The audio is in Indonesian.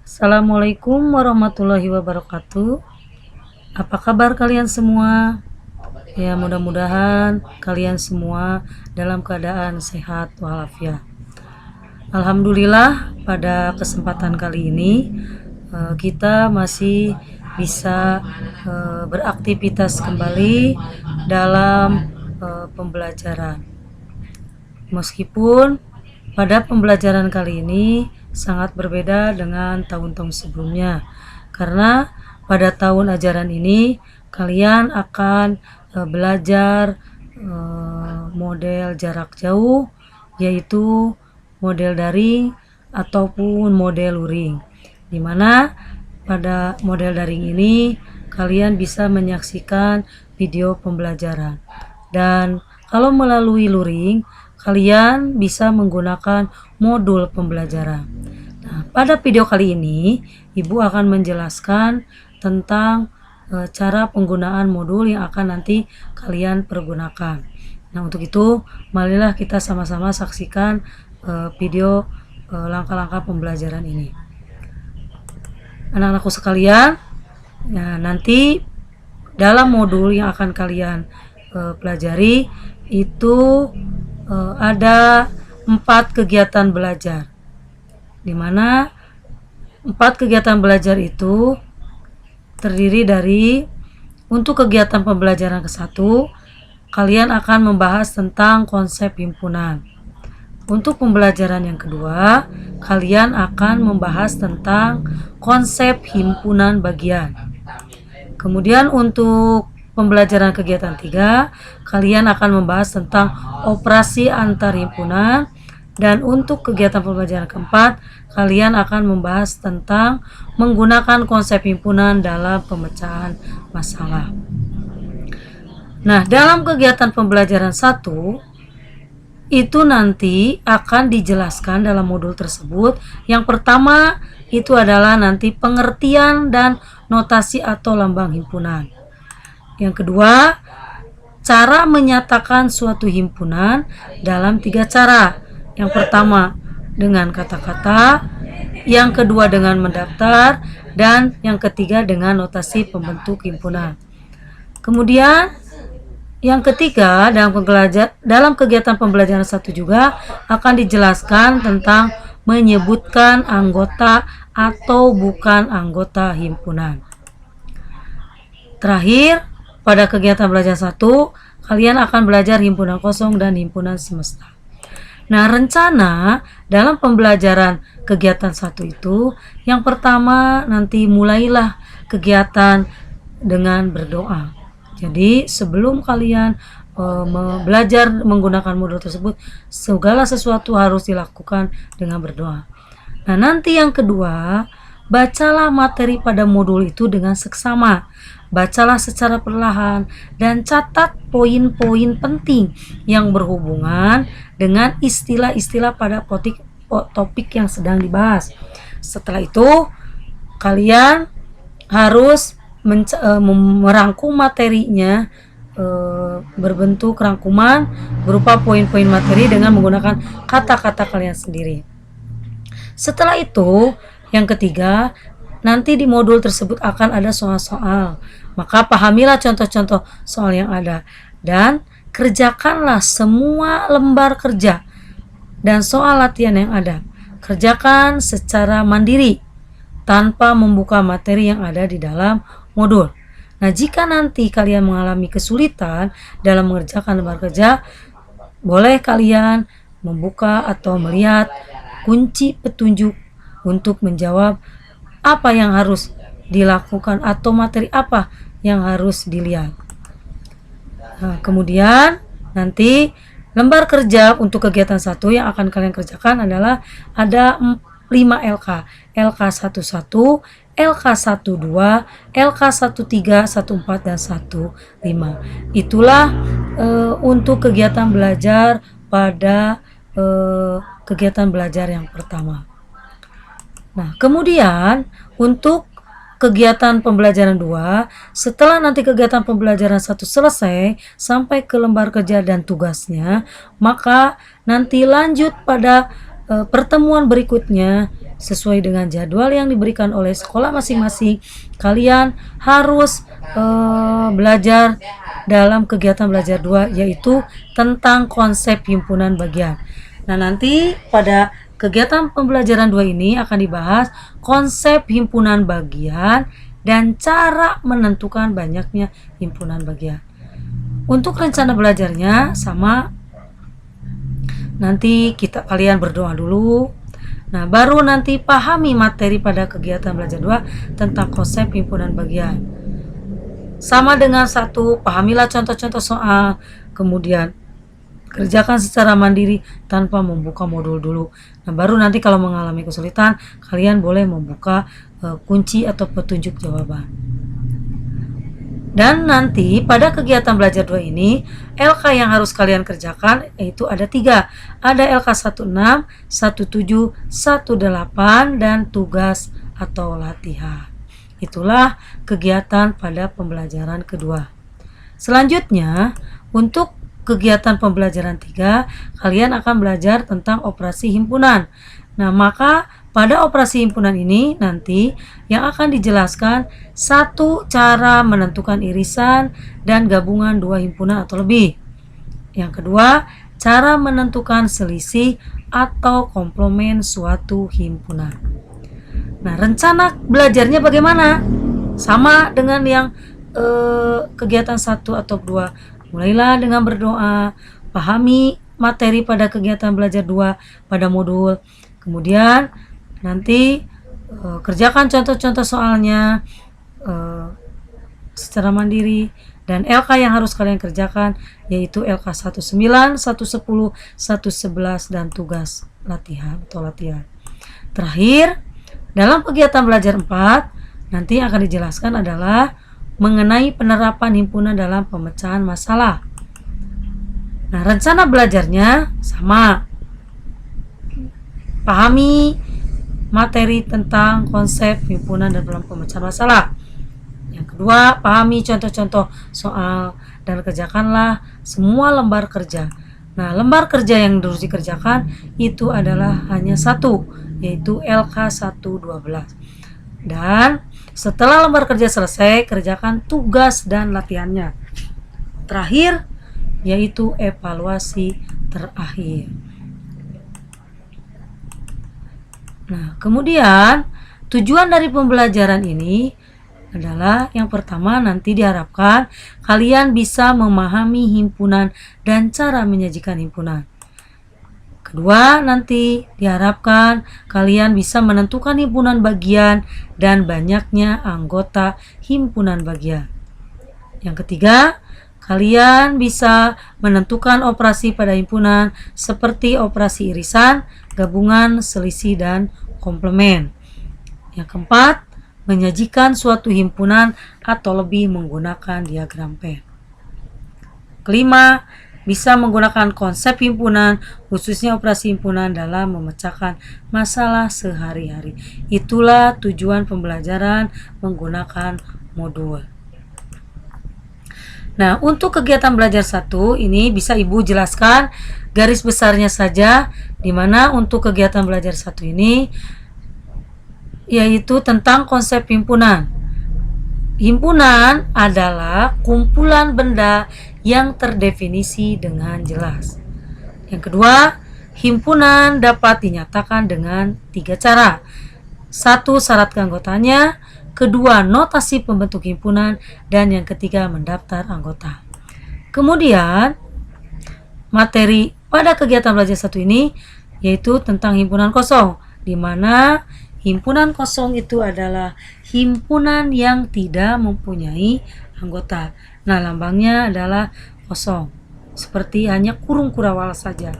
Assalamualaikum warahmatullahi wabarakatuh. Apa kabar kalian semua? Ya, mudah-mudahan kalian semua dalam keadaan sehat walafiat. Alhamdulillah, pada kesempatan kali ini kita masih bisa beraktivitas kembali dalam pembelajaran. Meskipun pada pembelajaran kali ini sangat berbeda dengan tahun-tahun sebelumnya, karena pada tahun ajaran ini kalian akan belajar model jarak jauh, yaitu model daring ataupun model luring, dimana pada model daring ini kalian bisa menyaksikan video pembelajaran, dan kalau melalui luring kalian bisa menggunakan modul pembelajaran. Nah, pada video kali ini Ibu akan menjelaskan tentang cara penggunaan modul yang akan nanti kalian pergunakan. Nah, untuk itu marilah kita sama-sama saksikan video langkah-langkah pembelajaran ini. Anak-anakku sekalian, nah, nanti dalam modul yang akan kalian pelajari itu ada 4 kegiatan belajar, dimana 4 kegiatan belajar itu terdiri dari, untuk kegiatan pembelajaran ke-1 kalian akan membahas tentang konsep himpunan. Untuk pembelajaran yang kedua kalian akan membahas tentang konsep himpunan bagian. Kemudian untuk pembelajaran kegiatan 3 kalian akan membahas tentang operasi antar himpunan, dan untuk kegiatan pembelajaran keempat kalian akan membahas tentang menggunakan konsep himpunan dalam pemecahan masalah. Nah, dalam kegiatan pembelajaran 1 itu nanti akan dijelaskan dalam modul tersebut. Yang pertama itu adalah nanti pengertian dan notasi atau lambang himpunan. Yang kedua, cara menyatakan suatu himpunan dalam 3 cara. Yang pertama dengan kata-kata, yang kedua dengan mendaftar, dan yang ketiga dengan notasi pembentuk himpunan. Kemudian yang ketiga, dalam kegiatan pembelajaran 1 juga akan dijelaskan tentang menyebutkan anggota atau bukan anggota himpunan. Terakhir, pada kegiatan belajar 1 kalian akan belajar himpunan kosong dan himpunan semesta. Nah, rencana dalam pembelajaran kegiatan 1 itu, yang pertama nanti mulailah kegiatan dengan berdoa. Jadi sebelum kalian belajar menggunakan modul tersebut, segala sesuatu harus dilakukan dengan berdoa. Nah, nanti yang kedua, bacalah materi pada modul itu dengan seksama. Bacalah secara perlahan dan catat poin-poin penting yang berhubungan dengan istilah-istilah pada topik yang sedang dibahas. Setelah itu kalian harus merangkum materinya berbentuk rangkuman berupa poin-poin materi dengan menggunakan kata-kata kalian sendiri. Setelah itu, yang ketiga, nanti di modul tersebut akan ada soal-soal. Maka pahamilah contoh-contoh soal yang ada dan kerjakanlah semua lembar kerja dan soal latihan yang ada. Kerjakan secara mandiri tanpa membuka materi yang ada di dalam modul. Nah, jika nanti kalian mengalami kesulitan dalam mengerjakan lembar kerja, boleh kalian membuka atau melihat kunci petunjuk untuk menjawab apa yang harus dilakukan atau materi apa yang harus dilihat. Nah, kemudian nanti lembar kerja untuk kegiatan 1 yang akan kalian kerjakan adalah ada 5 LK. LK11, LK12, LK13, 14, dan 15. Itulah untuk kegiatan belajar pada kegiatan belajar yang pertama. Nah, kemudian untuk kegiatan pembelajaran 2, setelah nanti kegiatan pembelajaran 1 selesai sampai ke lembar kerja dan tugasnya, maka nanti lanjut pada pertemuan berikutnya, sesuai dengan jadwal yang diberikan oleh sekolah masing-masing. Kalian harus belajar dalam kegiatan belajar 2, yaitu tentang konsep himpunan bagian. Nah, nanti pada kegiatan pembelajaran 2 ini akan dibahas konsep himpunan bagian dan cara menentukan banyaknya himpunan bagian. Untuk rencana belajarnya sama, nanti kalian berdoa dulu. Nah, baru nanti pahami materi pada kegiatan belajar 2 tentang konsep himpunan bagian. Sama dengan 1, pahamilah contoh-contoh soal, kemudian kerjakan secara mandiri tanpa membuka modul dulu. Nah, baru nanti kalau mengalami kesulitan, kalian boleh membuka kunci atau petunjuk jawaban. Dan nanti pada kegiatan belajar 2 ini, LK yang harus kalian kerjakan yaitu ada 3. Ada LK 16, 17, 18, dan tugas atau latihan. Itulah kegiatan pada pembelajaran kedua. Selanjutnya, untuk kegiatan pembelajaran 3, kalian akan belajar tentang operasi himpunan. Nah, maka pada operasi himpunan ini nanti yang akan dijelaskan 1, cara menentukan irisan dan gabungan 2 himpunan atau lebih. Yang kedua, cara menentukan selisih atau komplement suatu himpunan. Nah, rencana belajarnya bagaimana? Sama dengan yang kegiatan 1 atau 2. Mulailah dengan berdoa, pahami materi pada kegiatan belajar 2 pada modul. Kemudian nanti kerjakan contoh-contoh soalnya secara mandiri, dan LK yang harus kalian kerjakan yaitu LK 19, 110, 111, dan tugas latihan atau latihan. Terakhir, dalam kegiatan belajar 4 nanti akan dijelaskan adalah mengenai penerapan himpunan dalam pemecahan masalah. Nah, rencana belajarnya sama. Pahami materi tentang konsep himpunan dan dalam pemecahan masalah. Yang kedua, pahami contoh-contoh soal dan kerjakanlah semua lembar kerja. Nah, lembar kerja yang harus dikerjakan itu adalah hanya 1, yaitu LK 112. Dan setelah lembar kerja selesai, kerjakan tugas dan latihannya. Terakhir, yaitu evaluasi terakhir. Nah, kemudian tujuan dari pembelajaran ini adalah yang pertama, nanti diharapkan kalian bisa memahami himpunan dan cara menyajikan himpunan. Kedua, nanti diharapkan kalian bisa menentukan himpunan bagian dan banyaknya anggota himpunan bagian. Yang ketiga, kalian bisa menentukan operasi pada himpunan seperti operasi irisan, gabungan, selisih, dan komplement. Yang keempat, menyajikan suatu himpunan atau lebih menggunakan diagram Venn. Kelima, bisa menggunakan konsep himpunan, khususnya operasi himpunan dalam memecahkan masalah sehari-hari. Itulah tujuan pembelajaran menggunakan modul. Nah, untuk kegiatan belajar 1 ini bisa Ibu jelaskan garis besarnya saja, di mana untuk kegiatan belajar 1 ini yaitu tentang konsep himpunan. Himpunan adalah kumpulan benda yang terdefinisi dengan jelas. Yang kedua, himpunan dapat dinyatakan dengan 3 cara. 1, syarat keanggotaannya. Kedua, notasi pembentuk himpunan. Dan yang ketiga, mendaftar anggota. Kemudian, materi pada kegiatan belajar 1 ini yaitu tentang himpunan kosong, di mana himpunan kosong itu adalah himpunan yang tidak mempunyai anggota. Nah, lambangnya adalah kosong, seperti hanya kurung kurawal saja.